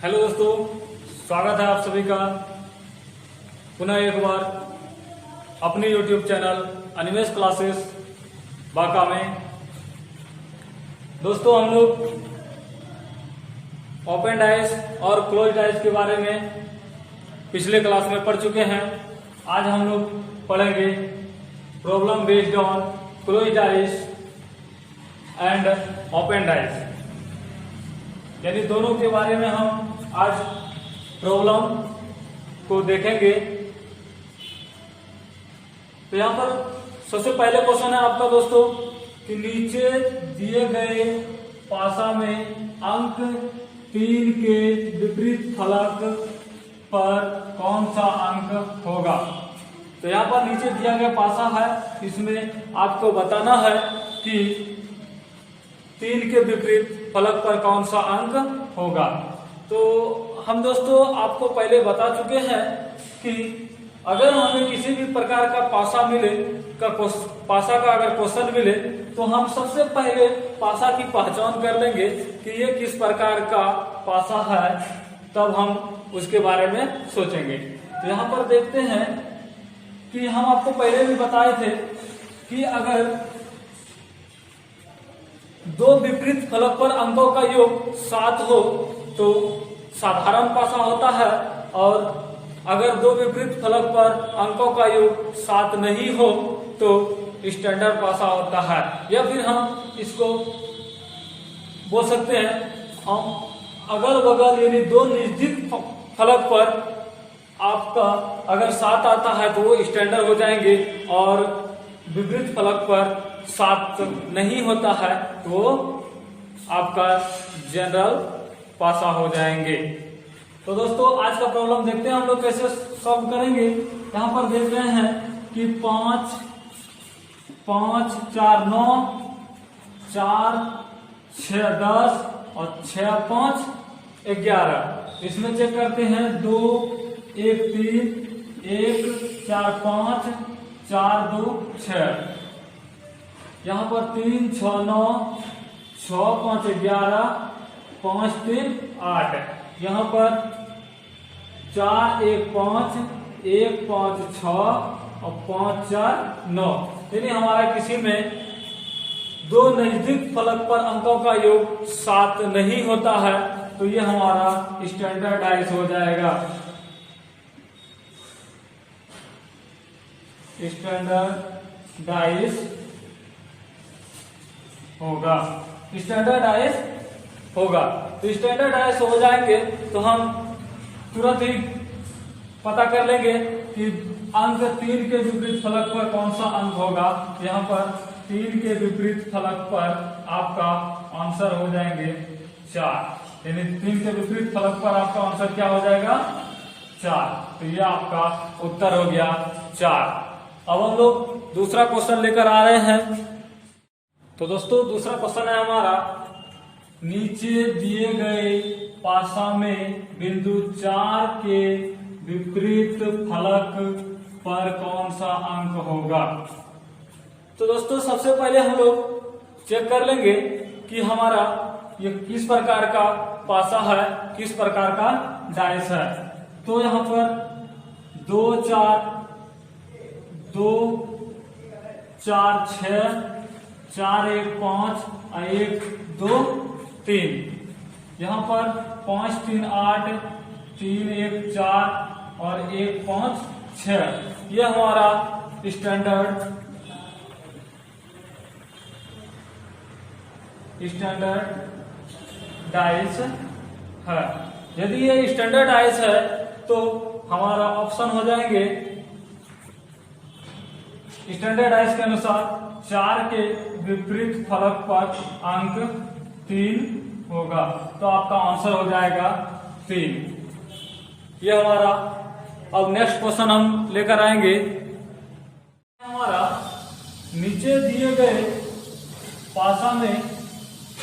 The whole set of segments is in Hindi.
हेलो दोस्तों, स्वागत है आप सभी का पुनः एक बार अपने YouTube channel Animesh classes Banka में। दोस्तों, हम लोग ओपन डाइस और क्लोज डाइस के बारे में पिछले क्लास में पढ़ चुके हैं। आज हम लोग पढ़ेंगे problem based on close dice and open dice, यानी दोनों के बारे में हम आज प्रॉब्लम को देखेंगे। तो यहाँ पर सबसे पहले क्वेश्चन है आपका दोस्तों कि नीचे दिए गए पासा में अंक 3 के विपरीत फलक पर कौन सा अंक होगा। तो यहाँ पर नीचे दिया गया पासा है, इसमें आपको बताना है कि 3 के विपरीत फलक पर कौन सा अंक होगा। तो हम दोस्तों आपको पहले बता चुके हैं कि अगर हमें किसी भी प्रकार का पासा का अगर क्वेश्चन मिले तो हम सबसे पहले पासा की पहचान कर लेंगे कि ये किस प्रकार का पासा है, तब हम उसके बारे में सोचेंगे। तो यहाँ पर देखते हैं कि हम आपको पहले भी बताए थे कि अगर दो विपरीत फलक पर अंकों का योग 7 हो तो साधारण पासा होता है, और अगर दो विपरीत फलक पर अंकों का योग 7 नहीं हो तो स्टैंडर्ड पासा होता है। या फिर हम इसको बोल सकते हैं, हम अगल बगल यानी दो नजदीक फलक पर आपका अगर 7 आता है तो वो स्टैंडर्ड हो जाएंगे, और विपरीत फलक पर 7 नहीं होता है तो आपका जनरल पासा हो जाएंगे। तो दोस्तों आज का प्रॉब्लम देखते हैं हम लोग कैसे सॉल्व करेंगे। यहाँ पर देख रहे हैं कि 5, 5, 4, 9, 4, 6, 10 और 6, 5, 11। इसमें चेक करते हैं 2, 1, 3, 1, 4, 5, 4, 2, 6। यहाँ पर 3, 6, 9, 6, 5, 11, 5, 3, 8। यहाँ पर 4, 1, 5, 1, 5, 6 और 5, 4, 9। यानी हमारा किसी में दो नजदीक फलक पर अंकों का योग 7 नहीं होता है तो ये हमारा स्टैंडर्डाइज हो जाएगा। स्टैंडर्डाइज होगा, स्टैंडर्डाइज होगा। तो स्टैंडर्डाइज हो जाएंगे तो हम तुरंत ही पता कर लेंगे कि अंक 3 के विपरीत फलक पर कौन सा अंक होगा। यहाँ पर 3 के विपरीत फलक पर आपका आंसर हो जाएंगे 4, यानी 3 के विपरीत फलक पर आपका आंसर क्या हो जाएगा 4। तो ये आपका उत्तर हो गया 4। अब हम लोग दूसरा क्वेश्चन लेकर आ रहे हैं। तो दोस्तों दूसरा क्वेश्चन है हमारा, नीचे दिए गए पासा में बिंदु 4 के विपरीत फलक पर कौन सा अंक होगा। तो दोस्तों सबसे पहले हम लोग चेक कर लेंगे कि हमारा ये किस प्रकार का पासा है, किस प्रकार का डाइस है। तो यहाँ पर 2, 4, 2, 4, 6, 4, 1, 5, 1, 2, 3। यहाँ पर 5, 3, 8, 3, 1, 4 और 1, 5, 6। यह हमारा स्टैंडर्ड डाइस है। यदि ये स्टैंडर्ड डाइस है तो हमारा ऑप्शन हो जाएंगे स्टैंडर्ड डाइस के अनुसार 4 के विपरीत फलक पर अंक 3 होगा, तो आपका आंसर हो जाएगा 3। ये हमारा अब नेक्स्ट क्वेश्चन हम लेकर आएंगे। हमारा नीचे दिए गए पासा में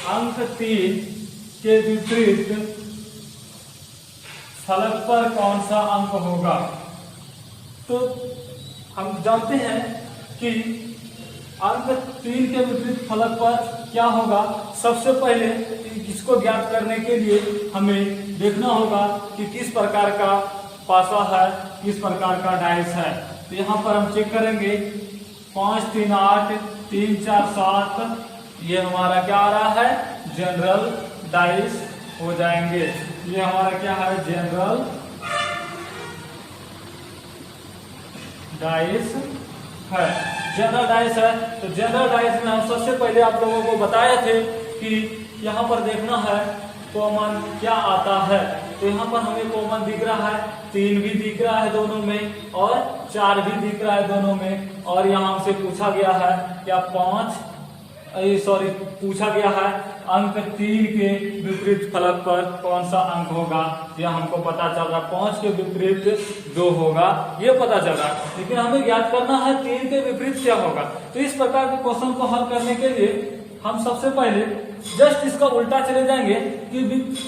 अंक 3 के विपरीत फलक पर कौन सा अंक होगा। तो हम जानते हैं कि अंक 3 के विपरीत फलक पर क्या होगा। सबसे पहले इसको ज्ञात करने के लिए हमें देखना होगा कि किस प्रकार का पासा है, किस प्रकार का डाइस है। तो यहाँ पर हम चेक करेंगे 5 3 8 3 4 7, ये हमारा क्या आ रहा है, जनरल डाइस हो जाएंगे। ये हमारा क्या है, जनरल डाइस है, जनरल डाइस है। तो जनरल डाइस में हम सबसे पहले आप लोगों को बताए थे कि यहाँ पर देखना है कॉमन क्या आता है। तो यहाँ पर हमें कॉमन दिख रहा है, 3 भी दिख रहा है दोनों में और 4 भी दिख रहा है दोनों में। और यहाँ हमसे पूछा गया है क्या पूछा गया है अंक 3 के विपरीत फलक पर कौन सा अंक होगा। यह हमको पता चल रहा है 5 के विपरीत 2 होगा, ये पता चल रहा है, लेकिन हमें ज्ञात करना है 3 के विपरीत क्या होगा। तो इस प्रकार के क्वेश्चन को हल करने के लिए हम सबसे पहले जस्ट इसका उल्टा चले जाएंगे कि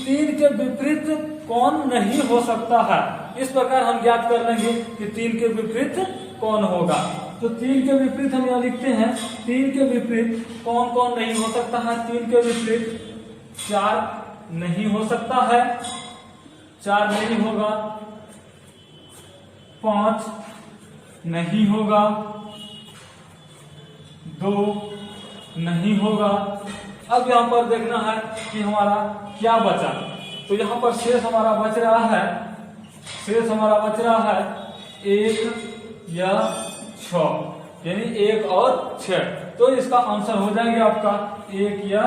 3 के विपरीत कौन नहीं हो सकता है। इस प्रकार हम ज्ञात कर लेंगे कि 3 के विपरीत कौन होगा। तो 3 के विपरीत हम यहाँ लिखते हैं, 3 के विपरीत कौन कौन नहीं हो सकता है। 3 के विपरीत 4 नहीं हो सकता है, 4 नहीं होगा, 5 नहीं होगा, 2 नहीं होगा। अब यहाँ पर देखना है कि हमारा क्या बचा। तो यहाँ पर शेष हमारा बच रहा है, शेष हमारा बच रहा है 1 या 6, यानी 1 और 6। तो इसका आंसर हो जाएंगे आपका 1 या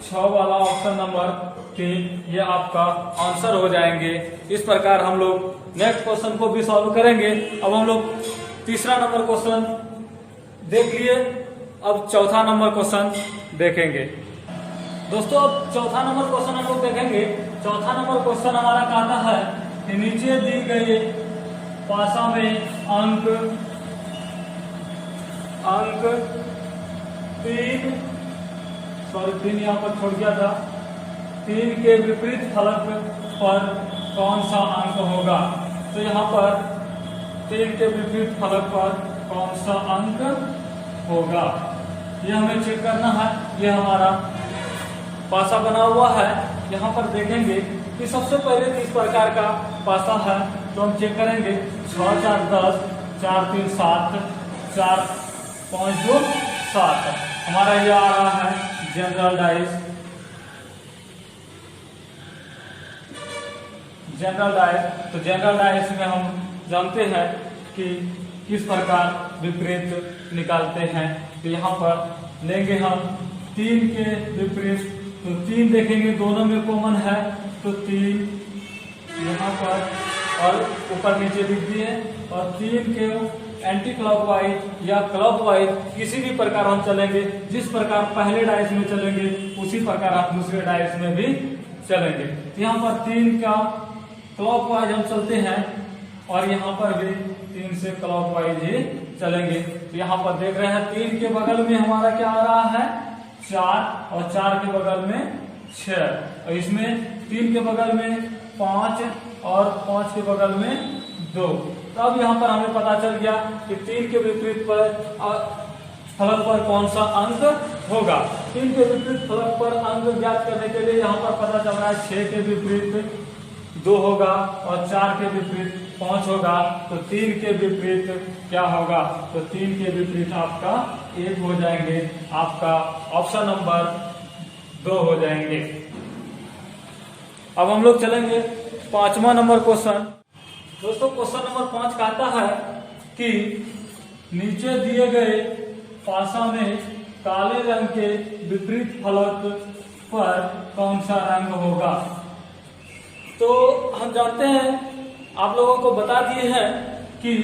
6 वाला ऑप्शन नंबर 3, ये आपका आंसर हो जाएंगे। इस प्रकार हम लोग नेक्स्ट क्वेश्चन को भी सॉल्व करेंगे। अब हम लोग तीसरा नंबर क्वेश्चन देख लिए, अब चौथा नंबर क्वेश्चन देखेंगे। दोस्तों अब चौथा नंबर क्वेश्चन हम लोग देखेंगे। चौथा नंबर क्वेश्चन हमारा कहता है कि नीचे दी गई पासा में अंक 3 यहाँ पर छोड़ गया था, 3 के विपरीत फलक पर कौन सा अंक होगा। तो यहाँ पर 3 के विपरीत फलक पर कौन सा अंक होगा, ये हमें चेक करना है। ये हमारा पासा बना हुआ है, यहाँ पर देखेंगे कि सबसे पहले इस प्रकार का पासा है। तो हम चेक करेंगे 6 4 10, 4 3 7, 4 5 2 7, हमारा ये आ रहा है जनरल डाइस। जनरल डाइस, तो जनरल डाइस में हम जानते हैं कि किस प्रकार विपरीत निकालते हैं। तो यहाँ पर लेंगे हम 3 के विपरीत, तो 3 देखेंगे दोनों में कॉमन है, तो 3 यहाँ पर और ऊपर नीचे लिख दिए। और 3 के एंटी क्लॉकवाइज या क्लॉकवाइज किसी भी प्रकार हम चलेंगे, जिस प्रकार पहले डाइस में चलेंगे उसी प्रकार आप दूसरे डाइस में भी चलेंगे। यहाँ पर 3 का क्लॉकवाइज हम चलते हैं और यहाँ पर भी 3 से क्लॉकवाइज ही चलेंगे। तो यहाँ पर देख रहे हैं 3 के बगल में हमारा क्या आ रहा है 4, और 4 के बगल में 6, और इसमें 3 के बगल में 5 और 5 के बगल में 2। तो अब यहाँ पर हमें पता चल गया कि 3 के विपरीत पर फलक पर कौन सा अंक होगा। 3 के विपरीत फलक पर अंक ज्ञात करने के लिए यहाँ पर पता चल रहा है 6 के विपरीत 2 होगा और 4 के विपरीत 5 होगा। तो 3 के विपरीत क्या होगा, तो 3 के विपरीत आपका 1 हो जाएंगे, आपका ऑप्शन नंबर 2 हो जाएंगे। अब हम लोग चलेंगे 5वां नंबर क्वेश्चन। दोस्तों क्वेश्चन नंबर 5 कहता है कि नीचे दिए गए पासा में काले रंग के विपरीत फलक पर कौन सा रंग होगा। तो हम जानते हैं, आप लोगों को बता दिए हैं कि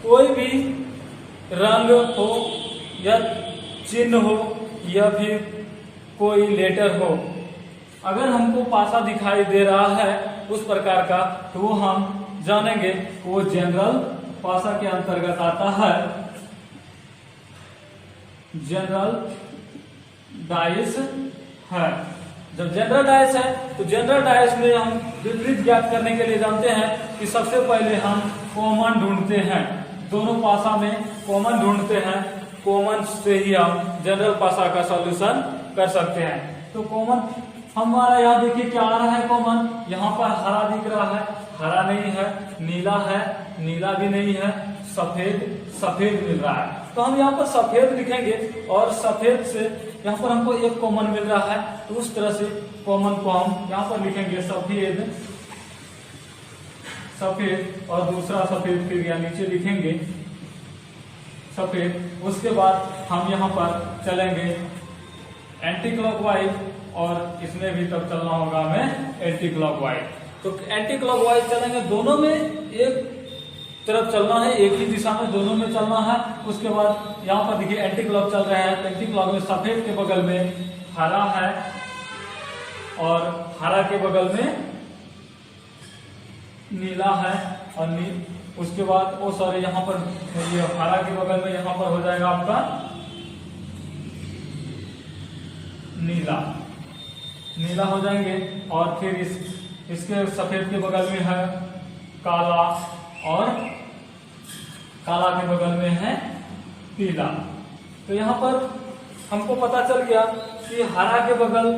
कोई भी रंग हो या चिन्ह हो या फिर कोई लेटर हो, अगर हमको पासा दिखाई दे रहा है उस प्रकार का, तो वो हम जानेंगे वो जनरल पासा के अंतर्गत आता है, जनरल डाइस है। जब जनरल डाइस है तो जनरल डाइस में हम विपरीत ज्ञात करने के लिए जानते हैं कि सबसे पहले हम कॉमन ढूंढते हैं, दोनों पासा में कॉमन ढूंढते हैं, कॉमन से ही हम जनरल पासा का सॉल्यूशन कर सकते हैं। तो कॉमन हमारा यहाँ देखिए क्या आ रहा है कॉमन, यहाँ पर हरा दिख रहा है, हरा नहीं है, नीला है, नीला भी नहीं है, सफेद सफेद मिल रहा है। तो हम यहाँ पर सफेद लिखेंगे और सफेद से यहाँ पर हमको एक कॉमन मिल रहा है, तो उस तरह से कॉमन को हम यहाँ पर लिखेंगे सफेद सफेद और दूसरा सफेद फिर यहाँ नीचे लिखेंगे सफेद। उसके बाद हम यहाँ पर चलेंगे एंटी क्लॉकवाइज और इसमें भी तब चलना होगा हमें एंटी क्लॉकवाइज। तो एंटी क्लॉकवाइज चलेंगे, दोनों में एक तरफ चलना है, एक ही दिशा में दोनों में चलना है। उसके बाद यहाँ पर देखिए एंटी क्लॉक चल रहा है, एंटी क्लॉक में सफेद के बगल में हरा है और हरा के बगल में नीला है और उसके बाद ओ सॉरी यहाँ पर ये हरा के बगल में यहाँ पर हो जाएगा आपका नीला, नीला हो जाएंगे। और फिर इसके सफेद के बगल में है काला और काला के बगल में है पीला। तो यहाँ पर हमको पता चल गया कि हरा के बगल,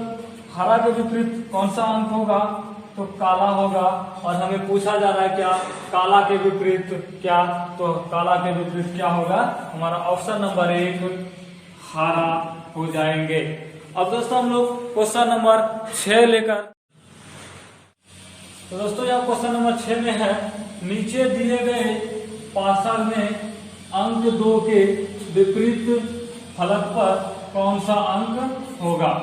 हरा के विपरीत कौन सा अंक होगा, तो काला होगा। और हमें पूछा जा रहा है क्या काला के विपरीत क्या, तो काला के विपरीत क्या होगा, हमारा ऑप्शन नंबर 1 हरा हो जाएंगे। अब दोस्तों हम लोग क्वेश्चन नंबर 6 लेकर, तो दोस्तों यहाँ क्वेश्चन नंबर 6 में है नीचे दिए गए पासा में अंक 2 के विपरीत फलक पर कौन सा अंक होगा।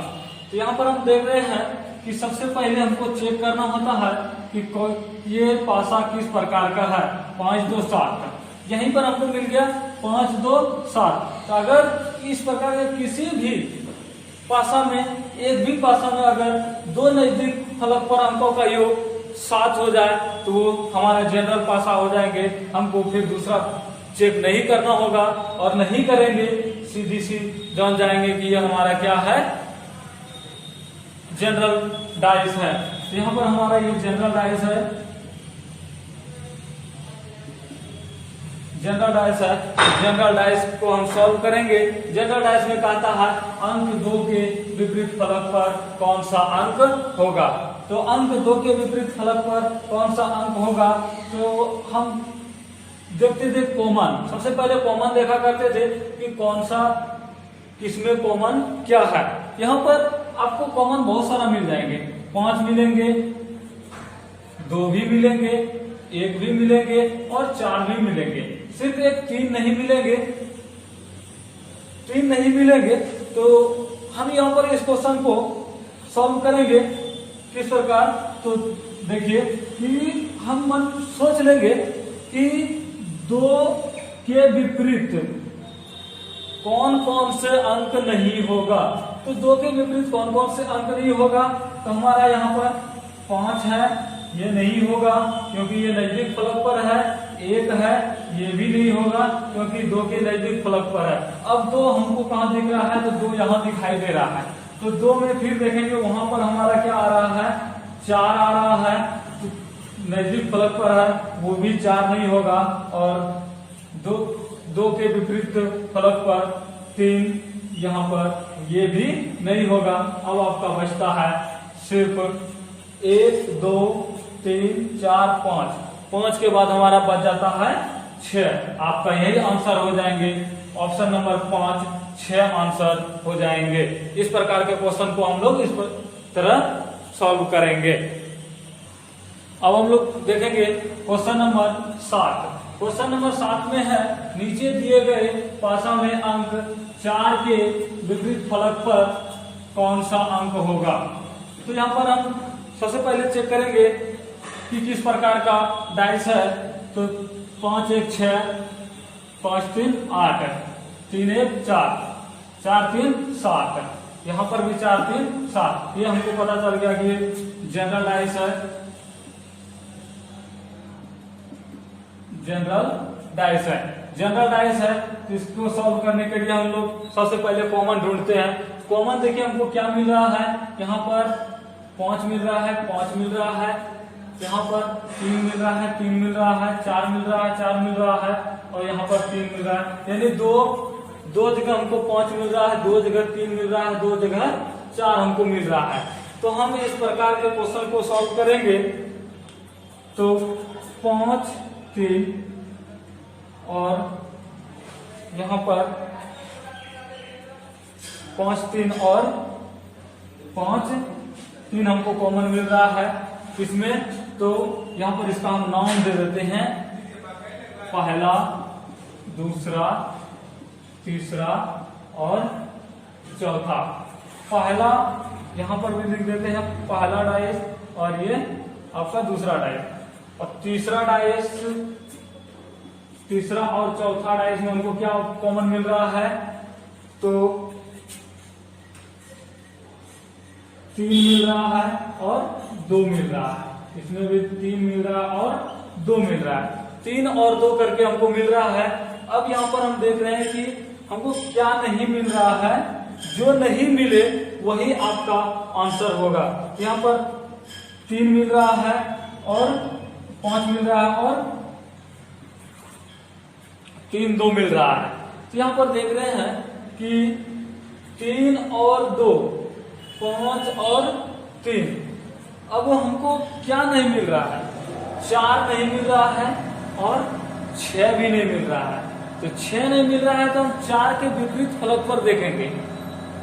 तो यहाँ पर हम देख रहे हैं कि सबसे पहले हमको चेक करना होता है कि ये पासा किस प्रकार का है, 5 2 7। यहीं पर हमको मिल गया 5 2 7। तो अगर इस प्रकार के किसी भी पासा में, एक भी पासा में अगर दो नजदीक फलक पर अंकों का योग 7 हो जाए तो वो हमारा जनरल पासा हो जाएंगे। हमको फिर दूसरा चेक नहीं करना होगा और नहीं करेंगे, सीधी सी जान जाएंगे कि ये हमारा क्या है, जनरल डाइस है। तो यहाँ पर हमारा ये जनरल डाइस है, जनरल डाइस है। जनरल डाइस को हम सॉल्व करेंगे। जनरल डाइस में कहता है अंक 2 के विपरीत फलक पर कौन सा अंक होगा। तो अंक 2 के विपरीत फलक पर कौन सा अंक होगा, तो हम देखते थे कॉमन। सबसे पहले कॉमन देखा करते थे कि कौन सा किसमें कॉमन क्या है। यहाँ पर आपको कॉमन बहुत सारा मिल जाएंगे, 5 मिलेंगे, 2 भी मिलेंगे, 1 भी मिलेंगे और 4 भी मिलेंगे। सिर्फ एक 3 नहीं मिलेंगे, 3 नहीं मिलेंगे। तो हम यहाँ पर इस क्वेश्चन को सॉल्व करेंगे किस प्रकार, तो देखिए कि हम सोच लेंगे कि 2 के विपरीत कौन कौन से अंक नहीं होगा। तो 2 के विपरीत कौन कौन से अंक नहीं होगा, तो हमारा यहाँ पर 5 है, ये नहीं होगा क्योंकि ये नजदीक फलक पर है। 1 है, ये भी नहीं होगा क्योंकि 2 के नजदीक फलक पर है। अब 2 हमको कहाँ दिख रहा है, तो 2 यहाँ दिखाई दे रहा है। तो 2 में फिर देखेंगे वहां पर हमारा क्या आ रहा है, 4 आ रहा है, तो नजदीक फलक पर है, वो भी 4 नहीं होगा। और 2 के विपरीत फलक पर 3, यहाँ पर ये भी नहीं होगा। अब आपका बचता है सिर्फ 1 2 3 4 5। 5 के बाद हमारा बच जाता है 6। आपका यही आंसर हो जाएंगे, ऑप्शन नंबर 5 6 आंसर हो जाएंगे। इस प्रकार के क्वेश्चन को हम लोग इस तरह सॉल्व करेंगे। अब हम लोग देखेंगे क्वेश्चन नंबर 7। क्वेश्चन नंबर 7 में है नीचे दिए गए पासा में अंक 4 के विपरीत फलक पर कौन सा अंक होगा। तो यहाँ पर हम सबसे पहले चेक करेंगे कि किस प्रकार का डाइस है। तो 5 1 6, 5 3 8, 3 1 4, 4 3 7, यहाँ पर भी 4 3 7। ये हमको पता चल गया कि जनरल डाइस है, जनरल डाइस है। जनरल डाइस है तो इसको सॉल्व करने के लिए हम लोग सबसे पहले कॉमन ढूंढते हैं। कॉमन देखिए हमको क्या मिल रहा है, यहाँ पर 5 मिल रहा है, 5 मिल रहा है, यहाँ पर 3 मिल रहा है, 3 मिल रहा है, 4 मिल रहा है, 4 मिल रहा है और यहाँ पर 3 मिल रहा है। यानी दो जगह हमको 5 मिल रहा है, 2 जगह 3 मिल रहा है, 2 जगह 4 हमको मिल रहा है। तो हम इस प्रकार के क्वेश्चन को सॉल्व करेंगे। तो 5 3 और यहाँ पर 5 3 और 5 3 हमको कॉमन मिल रहा है इसमें। तो यहाँ पर इसका हम नाम दे देते हैं, पहला, दूसरा, तीसरा और चौथा। पहला यहाँ पर भी लिख देते हैं पहला डाइस, और ये आपका दूसरा डाइस। और तीसरा डाइस, तीसरा और चौथा डाइस में हमको क्या कॉमन मिल रहा है? तो 3 मिल रहा है और 2 मिल रहा है। इसमें भी 3 मिल रहा है और 2 मिल रहा है। 3 और 2 करके हमको मिल रहा है। अब यहाँ पर हम देख रहे हैं कि हमको क्या नहीं मिल रहा है। जो नहीं मिले वही आपका आंसर होगा। यहाँ पर 3 मिल रहा है और 5 मिल रहा है और 3 2 मिल रहा है। तो यहाँ पर देख रहे हैं कि 3 और 2, 5 और 3। अब हमको क्या नहीं मिल रहा है? 4 नहीं मिल रहा है और 6 भी नहीं मिल रहा है। तो 6 नहीं मिल रहा है तो हम 4 के विपरीत फलक पर देखेंगे।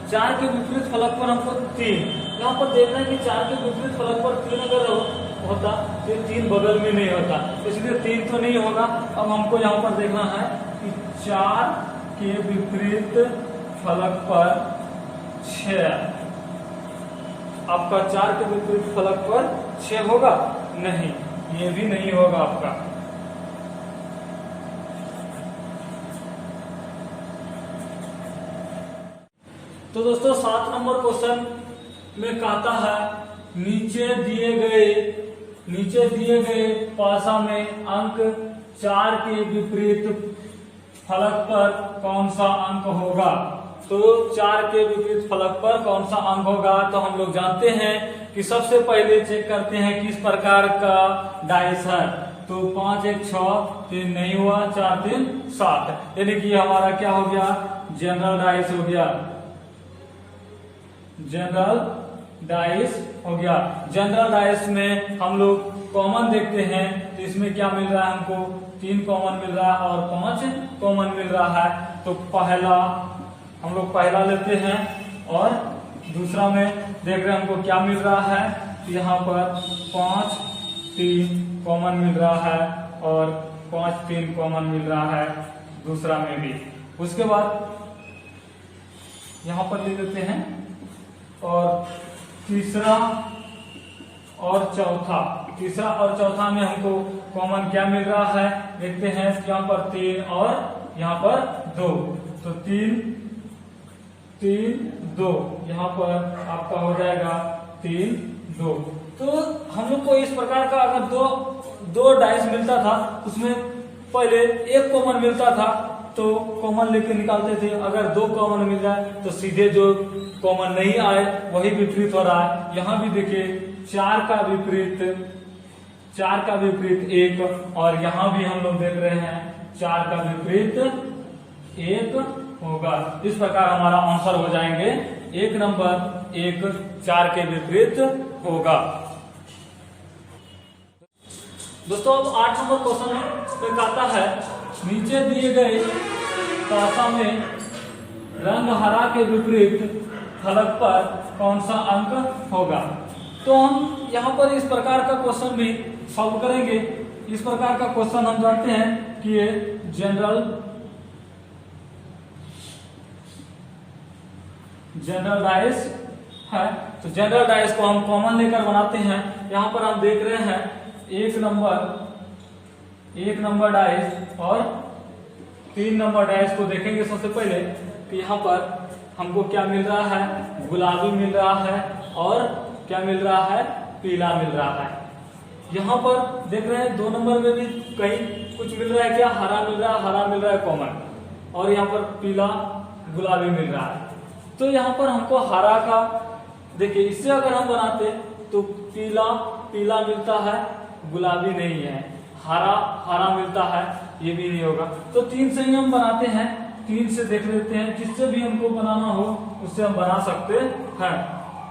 4 के विपरीत फलक पर हमको 3, यहाँ पर देख रहे हैं कि 4 के विपरीत फलक पर 3 अगर होता तो 3 बगल में नहीं होता, इसलिए 3 तो नहीं होगा। अब हमको यहाँ पर देखना है कि 4 के विपरीत फलक पर 6, आपका 4 के विपरीत फलक पर 6 होगा? नहीं, ये भी नहीं होगा आपका। तो दोस्तों 7 नंबर क्वेश्चन में कहता है नीचे दिए गए पासा में अंक 4 के विपरीत फलक पर कौन सा अंक होगा? तो 4 के विपरीत फलक पर कौन सा अंक होगा? तो हम लोग जानते हैं कि सबसे पहले चेक करते हैं किस प्रकार का डाइस है। तो 5 1 6, 3 नहीं हुआ, 4 3 7, यानी कि हमारा क्या हो गया? जनरल डाइस हो गया। जनरल डाइस हो गया। जनरल डाइस में हम लोग कॉमन देखते हैं, तो इसमें क्या मिल रहा है हमको? 3 कॉमन मिल रहा है और 5 कॉमन मिल रहा है। तो पहला हम लोग पहला लेते हैं और दूसरा में देख रहे हैं हमको क्या मिल रहा है। यहाँ पर 5 3 कॉमन मिल रहा है और 5 3 कॉमन मिल रहा है दूसरा में भी। उसके बाद यहाँ पर ले लेते हैं और तीसरा और चौथा। तीसरा और चौथा में हमको कॉमन क्या मिल रहा है? देखते हैं, यहाँ पर 3 और यहाँ पर 2। तो 3 3 2, यहाँ पर आपका हो जाएगा 3 2। तो हम लोग को इस प्रकार का अगर दो डाइस मिलता था, उसमें पहले एक कॉमन मिलता था तो कॉमन लेके निकालते थे। अगर 2 कॉमन मिल जाए तो सीधे जो कॉमन नहीं आए वही विपरीत हो रहा है। यहाँ भी देखिए 4 का विपरीत 1, और यहाँ भी हम लोग देख रहे हैं 4 का विपरीत 1 होगा। इस प्रकार हमारा आंसर हो जाएंगे 1 नंबर 1 4 के विपरीत होगा। दोस्तों अब 8 नंबर क्वेश्चन पे कहता है नीचे दिए गए पासा में रंग हरा के विपरीत फलक पर कौन सा अंक होगा? तो हम यहाँ पर इस प्रकार का क्वेश्चन भी सॉल्व करेंगे। इस प्रकार का क्वेश्चन हम जानते हैं कि ये जनरल डाइस है। तो जनरल डाइस को हम कॉमन लेकर बनाते हैं। यहाँ पर हम देख रहे हैं 1 नंबर डाइस और 3 नंबर डाइस को देखेंगे। सबसे पहले कि यहाँ पर हमको क्या मिल रहा है? गुलाबी मिल रहा है और क्या मिल रहा है? पीला मिल रहा है। यहाँ पर देख रहे हैं 2 नंबर में भी कहीं कुछ मिल रहा है, क्या? हरा मिल रहा है कॉमन, और यहाँ पर पीला गुलाबी मिल रहा है। तो यहाँ पर हमको हरा का देखिए, इससे अगर हम बनाते तो पीला मिलता है, गुलाबी नहीं है, हरा मिलता है, ये भी नहीं होगा। तो 3 से ही हम बनाते हैं। 3 से देख लेते हैं, जिससे भी हमको बनाना हो उससे हम बना सकते हैं।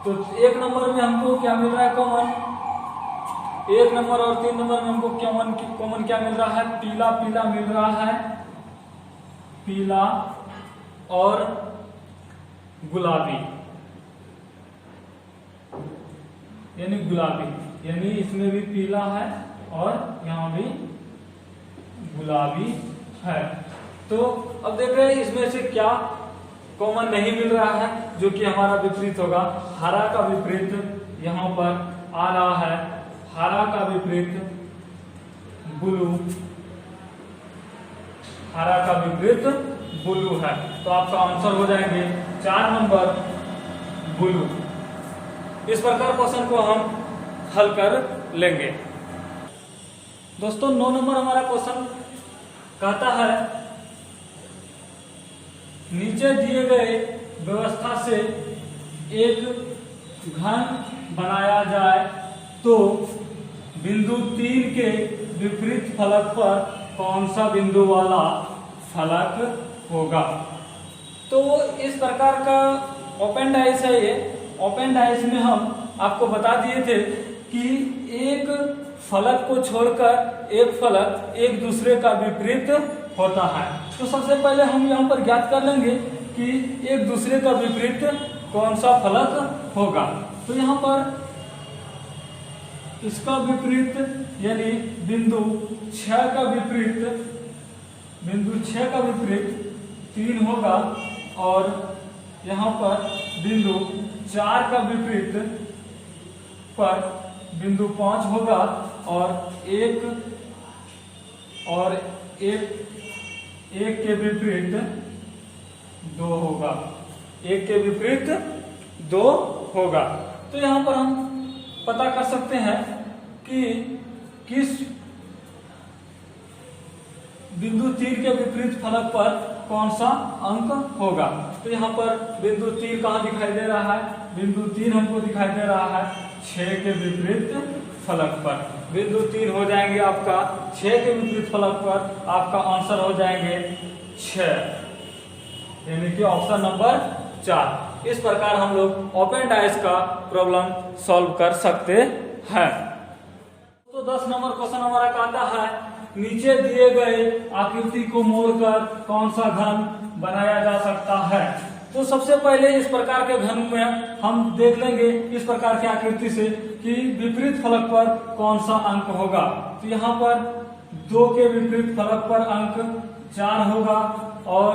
तो 1 नंबर में हमको क्या मिल रहा है कॉमन, 1 नंबर और 3 नंबर में हमको कॉमन क्या मिल रहा है, पीला पीला मिल रहा है, पीला और गुलाबी, यानी गुलाबी, यानी इसमें भी पीला है और यहाँ भी गुलाबी है। तो अब देख रहे हैं इसमें से क्या कॉमन नहीं मिल रहा है, जो कि हमारा विपरीत होगा। हरा का विपरीत यहाँ पर आ रहा है, हरा का विपरीत ब्लू, हरा का विपरीत ब्लू है। तो आपका आंसर हो जाएंगे 4 नंबर ब्लू। इस प्रकार क्वेश्चन को हम हल कर लेंगे। दोस्तों 9 नंबर हमारा क्वेश्चन कहता है नीचे दिए गए व्यवस्था से एक घन बनाया जाए तो बिंदु 3 के विपरीत फलक पर कौन सा बिंदु वाला फलक होगा। तो इस प्रकार का ओपन डाइस है ये। ओपन डाइस में हम आपको बता दिए थे कि एक फलक को छोड़कर एक फलक एक दूसरे का विपरीत होता है। तो सबसे पहले हम यहाँ पर ज्ञात कर लेंगे कि एक दूसरे का विपरीत कौन सा फलक होगा। तो यहाँ पर इसका विपरीत यानी बिंदु 6 का विपरीत, बिंदु 6 का विपरीत 3 होगा और यहाँ पर बिंदु 4 का विपरीत पर बिंदु 5 होगा और एक के विपरीत 2 होगा, एक के विपरीत 2 होगा। तो यहाँ पर हम पता कर सकते हैं कि किस बिंदु 3 के विपरीत फलक पर कौन सा अंक होगा। तो यहाँ पर बिंदु 3 कहाँ दिखाई दे रहा है, बिंदु 3 हमको दिखाई दे रहा है 6 के विपरीत फलक पर। बिंदु 3 हो जाएंगे आपका 6 के विपरीत फलक पर, आपका आंसर हो जाएंगे 6, यानी कि ऑप्शन नंबर 4। इस प्रकार हम लोग ओपन डाइस का प्रॉब्लम सॉल्व कर सकते हैं। तो 10 नंबर क्वेश्चन हमारा कहता है नीचे दिए गए आकृति को मोड़कर कौन सा घन बनाया जा सकता है। तो सबसे पहले इस प्रकार के घन में हम देख लेंगे इस प्रकार की आकृति से कि विपरीत फलक पर कौन सा अंक होगा। तो यहाँ पर 2 के विपरीत फलक पर अंक 4 होगा और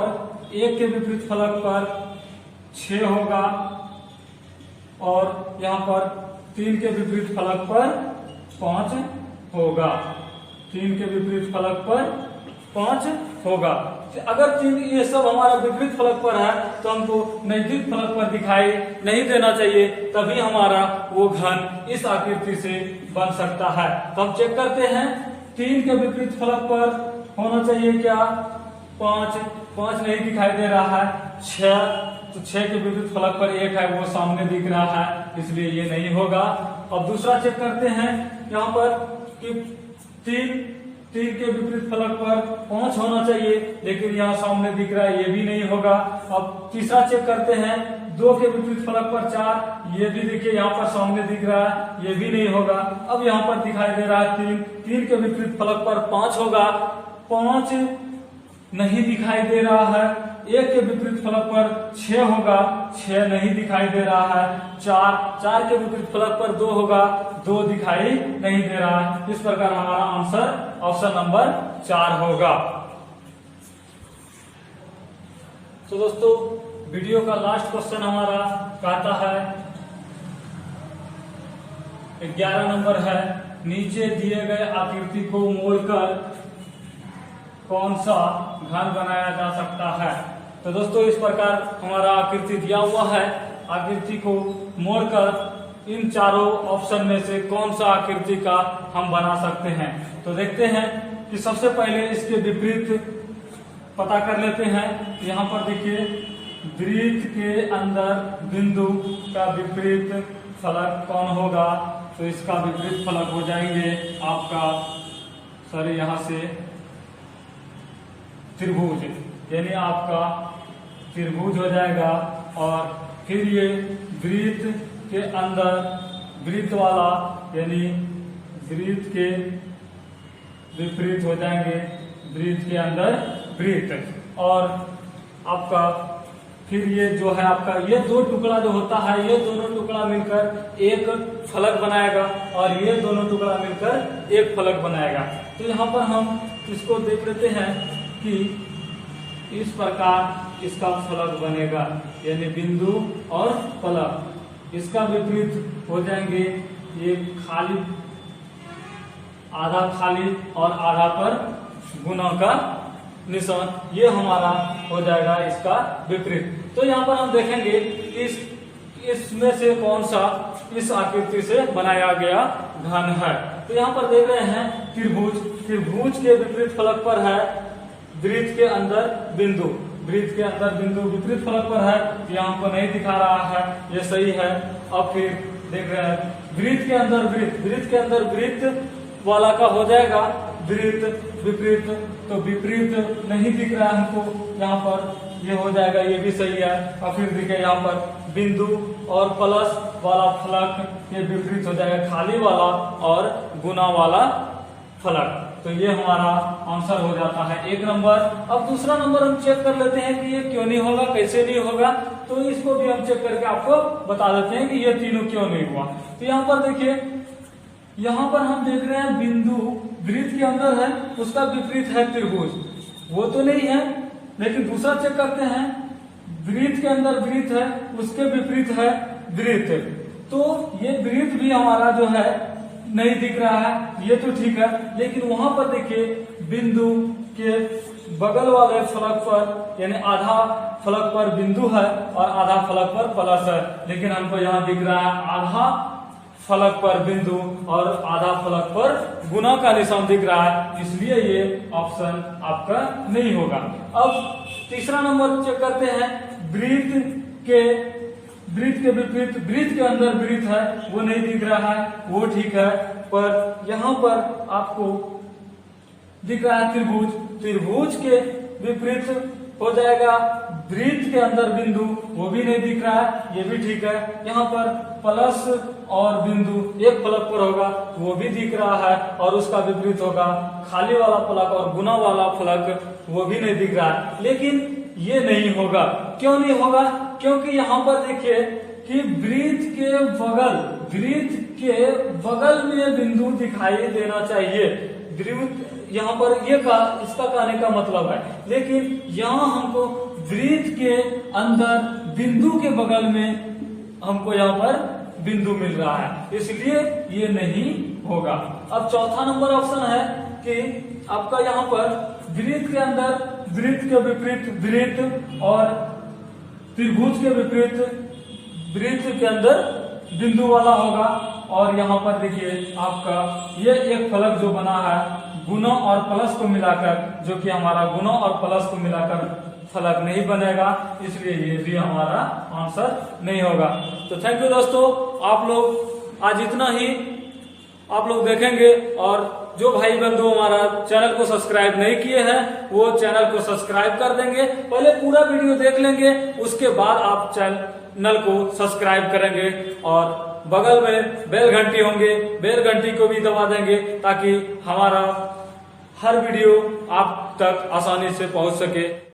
1 के विपरीत फलक पर 6 होगा और यहाँ पर 3 के विपरीत फलक पर 5 होगा, 3 के विपरीत फलक पर 5 होगा। अगर 3 ये सब हमारा विपरीत फलक पर है तो हमको नजदीक फलक पर दिखाई नहीं देना चाहिए, तभी हमारा वो घन इस आकृति से बन सकता है। तो हम चेक करते हैं 3 के विपरीत फलक पर होना चाहिए क्या, 5 नहीं दिखाई दे रहा है, 6 तो 6 के विपरीत फलक पर 1 है वो सामने दिख रहा है, इसलिए ये नहीं होगा। अब दूसरा चेक करते हैं यहाँ पर कि 3 के विपरीत फलक पर 5 होना चाहिए, लेकिन यहाँ सामने दिख रहा है, ये भी नहीं होगा। अब तीसरा चेक करते हैं 2 के विपरीत फलक पर 4, ये भी देखिए यहाँ पर सामने दिख रहा है, ये भी नहीं होगा। अब यहाँ पर दिखाई दे रहा है 3 के विपरीत फलक पर 5 होगा, 5 नहीं दिखाई दे रहा है। 1 के विपरीत फलक पर 6 होगा, 6 नहीं दिखाई दे रहा है। 4 के विपरीत फलक पर 2 होगा, 2 दिखाई नहीं दे रहा है। इस प्रकार हमारा आंसर ऑप्शन नंबर 4 होगा। तो दोस्तों वीडियो का लास्ट क्वेश्चन हमारा कहता है 11 नंबर है, नीचे दिए गए आकृति को मोड़कर कौन सा घन बनाया जा सकता है। तो दोस्तों इस प्रकार हमारा आकृति दिया हुआ है, आकृति को मोड़कर इन चारों ऑप्शन में से कौन सा आकृति का हम बना सकते हैं। तो देखते हैं कि सबसे पहले इसके विपरीत पता कर लेते हैं। यहाँ पर देखिए वृत्त के अंदर बिंदु का विपरीत फलक कौन होगा, तो इसका विपरीत फलक हो जाएंगे आपका सॉरी यहाँ से त्रिभुज, यानी आपका त्रिभुज हो जाएगा। और फिर ये वृत्त के अंदर वृत्त वाला, यानी वृत्त के विपरीत हो जाएंगे वृत्त के अंदर वृत्त। और आपका फिर ये जो है आपका ये दो टुकड़ा जो होता है, ये दोनों टुकड़ा मिलकर एक फलक बनाएगा और ये दोनों टुकड़ा मिलकर एक फलक बनाएगा। तो यहाँ पर हम इसको देख लेते हैं कि इस प्रकार इसका फलक बनेगा, यानी बिंदु और फलक इसका विपरीत हो जाएंगे। ये खाली, आधा खाली और आधा पर गुना का निशान, ये हमारा हो जाएगा इसका विपरीत। तो यहाँ पर हम देखेंगे इसमें से कौन सा इस आकृति से बनाया गया घन है। तो यहाँ पर देख रहे हैं त्रिभुज, त्रिभुज के विपरीत फलक पर है वृत्त के अंदर बिंदु, वृत्त के अंदर बिंदु विपरीत फलक पर है, यहाँ पर नहीं दिखा रहा है, ये सही है। अब फिर देख रहे हैं वृत्त के अंदर वृत्त, वृत्त के अंदर वृत्त वाला का हो जाएगा वृत्त विपरीत, तो विपरीत नहीं दिख रहा है हमको, यहाँ पर ये हो जाएगा, ये भी सही है। और फिर देखिए यहाँ पर बिंदु और प्लस वाला फलक ये विपरीत हो जाएगा खाली वाला और गुना वाला फलक। तो ये हमारा आंसर हो जाता है 1 नंबर। अब दूसरा नंबर हम चेक कर लेते हैं कि ये क्यों नहीं होगा, कैसे नहीं होगा। तो इसको भी हम चेक करके आपको बता देते हैं कि ये तीनों क्यों नहीं हुआ। तो यहाँ पर देखिए, यहाँ पर हम देख रहे हैं बिंदु वृत्त के अंदर है, उसका विपरीत है त्रिभुज, वो तो नहीं है। लेकिन दूसरा चेक करते हैं, वृत्त के अंदर वृत्त है, उसके विपरीत है वृत्त, तो ये वृत्त भी हमारा जो है नहीं दिख रहा है, ये तो ठीक है। लेकिन वहां पर देखिए बिंदु के बगल वाले फलक पर, यानी आधा फलक पर बिंदु है और आधा फलक पर प्लस है, लेकिन हमको यहाँ दिख रहा है आधा फलक पर बिंदु और आधा फलक पर गुना का निशान दिख रहा है, इसलिए ये ऑप्शन आपका नहीं होगा। अब तीसरा नंबर चेक करते हैं, वृत्त के विपरीत, वृत्त के अंदर वृत्त है, वो नहीं दिख रहा है, वो ठीक है। पर यहाँ पर आपको दिख रहा है त्रिभुज, त्रिभुज के विपरीत हो जाएगा वृत्त के अंदर बिंदु, वो भी नहीं दिख रहा है, ये भी ठीक है। यहाँ पर प्लस और बिंदु एक फलक पर होगा, वो भी दिख रहा है, और उसका विपरीत होगा खाली वाला फलक और गुना वाला फलक, वो भी नहीं दिख रहा है। लेकिन ये नहीं होगा, क्यों नहीं होगा? क्योंकि यहाँ पर देखिए कि वृत्त के बगल में बिंदु दिखाई देना चाहिए। वृत्त यहाँ पर इसका कहने का मतलब है, लेकिन यहाँ हमको वृत्त के अंदर बिंदु के बगल में हमको यहाँ पर बिंदु मिल रहा है, इसलिए ये नहीं होगा। अब चौथा नंबर ऑप्शन है कि आपका यहाँ पर वृत्त के अंदर वृत्त के विपरीत वृत्त और त्रिभुज के विपरीत वृत्त के अंदर बिंदु वाला होगा। और यहाँ पर देखिए आपका ये एक फलक जो बना है गुना और प्लस को मिलाकर, जो कि हमारा गुना और प्लस को मिलाकर फलक नहीं बनेगा, इसलिए ये भी हमारा आंसर नहीं होगा। तो थैंक यू दोस्तों, आप लोग आज इतना ही आप लोग देखेंगे, और जो भाई बंधु हमारा चैनल को सब्सक्राइब नहीं किए हैं वो चैनल को सब्सक्राइब कर देंगे। पहले पूरा वीडियो देख लेंगे, उसके बाद आप चैनल को सब्सक्राइब करेंगे, और बगल में बेल घंटी होंगे, बेल घंटी को भी दबा देंगे ताकि हमारा हर वीडियो आप तक आसानी से पहुंच सके।